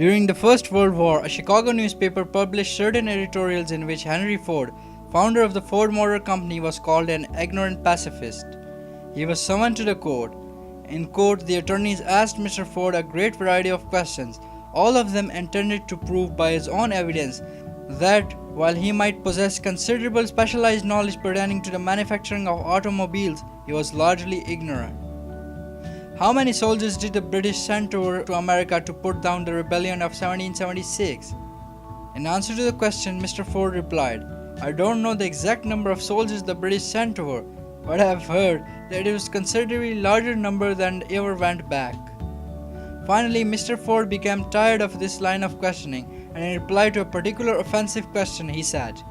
During the First World War, a Chicago newspaper published certain editorials in which Henry Ford, founder of the Ford Motor Company, was called an ignorant pacifist. He was summoned to the court. In court, the attorneys asked Mr. Ford a great variety of questions, all of them intended to prove by his own evidence that while he might possess considerable specialized knowledge pertaining to the manufacturing of automobiles, he was largely ignorant. How many soldiers did the British send over to America to put down the rebellion of 1776? In answer to the question, Mr. Ford replied, "I don't know the exact number of soldiers the British sent over, but I have heard that it was a considerably larger number than ever went back." Finally, Mr. Ford became tired of this line of questioning, and in reply to a particular offensive question, he said,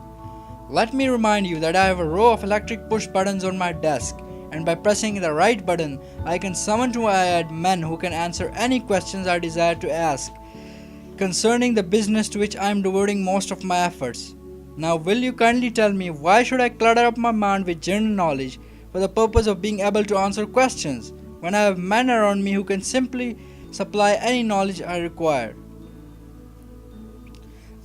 "Let me remind you that I have a row of electric push buttons on my desk, and by pressing the right button, I can summon to my aid men who can answer any questions I desire to ask concerning the business to which I am devoting most of my efforts. Now will you kindly tell me why should I clutter up my mind with general knowledge for the purpose of being able to answer questions, when I have men around me who can simply supply any knowledge I require?"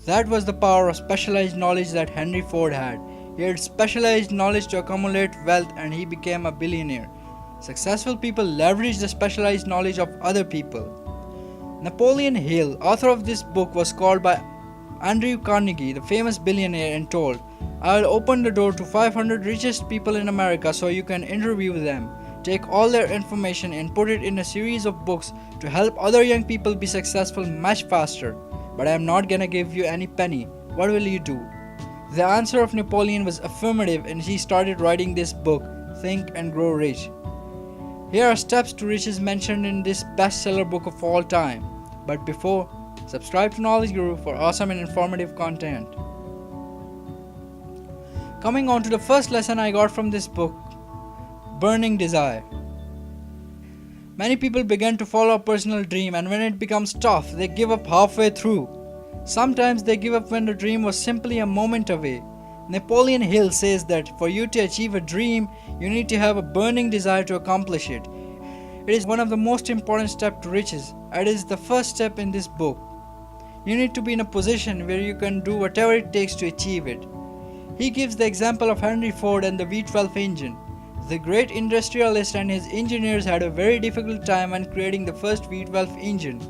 That was the power of specialized knowledge that Henry Ford had. He had specialized knowledge to accumulate wealth, and he became a billionaire. Successful people leverage the specialized knowledge of other people. Napoleon Hill, author of this book, was called by Andrew Carnegie, the famous billionaire, and told, "I will open the door to 500 richest people in America so you can interview them. Take all their information and put it in a series of books to help other young people be successful much faster. But I am not gonna give you any penny. What will you do?" The answer of Napoleon was affirmative, and he started writing this book, Think and Grow Rich. Here are steps to riches mentioned in this bestseller book of all time. But before, subscribe to Knowledge Guru for awesome and informative content. Coming on to the first lesson I got from this book, burning desire. Many people begin to follow a personal dream, and when it becomes tough, they give up halfway through. Sometimes they give up when the dream was simply a moment away. Napoleon Hill says that for you to achieve a dream, you need to have a burning desire to accomplish it. It is one of the most important steps to riches. It is the first step in this book. You need to be in a position where you can do whatever it takes to achieve it. He gives the example of Henry Ford and the V12 engine. The great industrialist and his engineers had a very difficult time when creating the first V12 engine.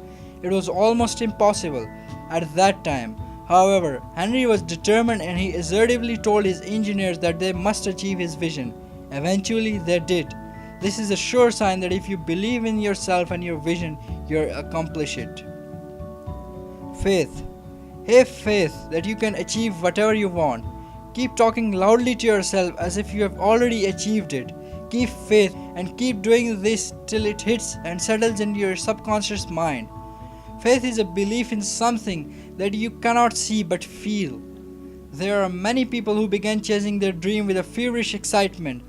It was almost impossible at that time. However, Henry was determined, and he assertively told his engineers that they must achieve his vision. Eventually, they did. This is a sure sign that if you believe in yourself and your vision, you'll accomplish it. Faith. Have faith that you can achieve whatever you want. Keep talking loudly to yourself as if you have already achieved it. Keep faith and keep doing this till it hits and settles into your subconscious mind. Faith is a belief in something that you cannot see but feel. There are many people who began chasing their dream with a feverish excitement.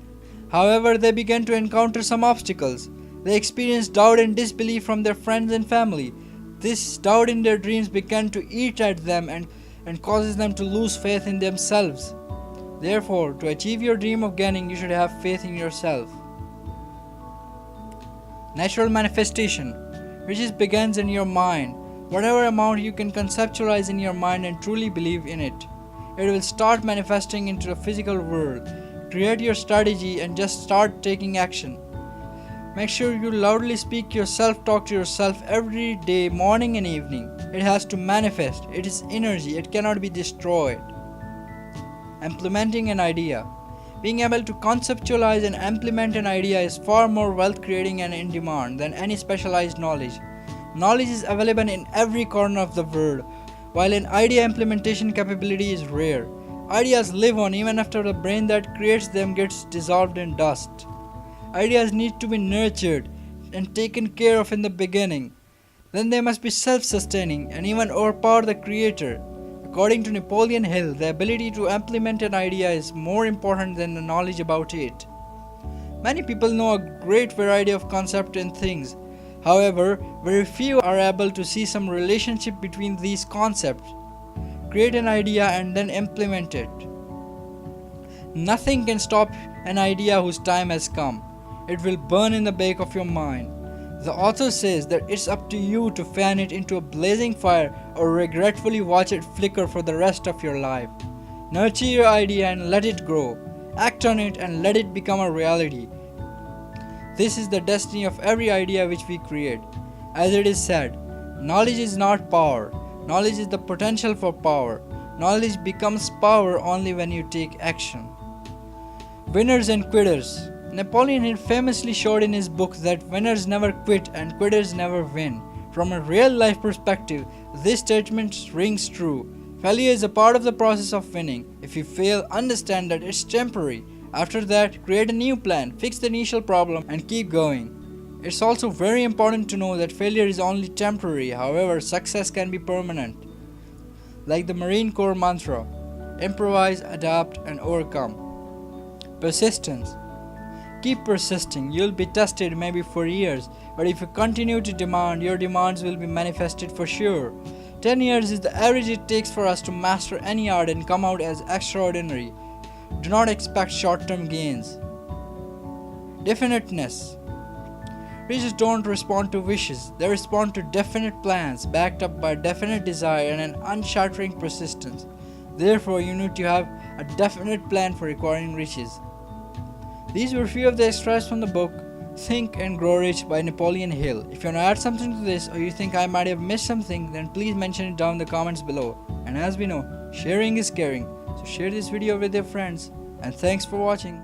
However, they began to encounter some obstacles. They experienced doubt and disbelief from their friends and family. This doubt in their dreams began to eat at them and causes them to lose faith in themselves. Therefore, to achieve your dream of gaining, you should have faith in yourself. Natural manifestation. Riches begins in your mind. Whatever amount you can conceptualize in your mind and truly believe in it, it will start manifesting into the physical world. Create your strategy and just start taking action. Make sure you loudly speak your self-talk to yourself every day, morning and evening. It has to manifest. It is energy. It cannot be destroyed. Implementing an idea. Being able to conceptualize and implement an idea is far more wealth creating and in demand than any specialized knowledge. Knowledge is available in every corner of the world, while an idea implementation capability is rare. Ideas live on even after the brain that creates them gets dissolved in dust. Ideas need to be nurtured and taken care of in the beginning. Then they must be self-sustaining and even overpower the creator. According to Napoleon Hill, the ability to implement an idea is more important than the knowledge about it. Many people know a great variety of concepts and things. However, very few are able to see some relationship between these concepts. Create an idea and then implement it. Nothing can stop an idea whose time has come. It will burn in the back of your mind. The author says that it's up to you to fan it into a blazing fire or regretfully watch it flicker for the rest of your life. Nurture your idea and let it grow. Act on it and let it become a reality. This is the destiny of every idea which we create. As it is said, knowledge is not power. Knowledge is the potential for power. Knowledge becomes power only when you take action. Winners and quitters. Napoleon Hill famously showed in his book that winners never quit and quitters never win. From a real life perspective, this statement rings true. Failure is a part of the process of winning. If you fail, understand that it's temporary. After that, create a new plan, fix the initial problem, and keep going. It's also very important to know that failure is only temporary, however, success can be permanent. Like the Marine Corps mantra, improvise, adapt, and overcome. Persistence. Keep persisting. You'll be tested maybe for years, but if you continue to demand, your demands will be manifested for sure. 10 years is the average it takes for us to master any art and come out as extraordinary. Do not expect short-term gains. Definiteness. Riches don't respond to wishes, they respond to definite plans backed up by definite desire and an unshattering persistence. Therefore, you need to have a definite plan for acquiring riches. These were few of the extracts from the book Think and Grow Rich by Napoleon Hill. If you want to add something to this or you think I might have missed something, then please mention it down in the comments below. And as we know, sharing is caring. So share this video with your friends, and thanks for watching.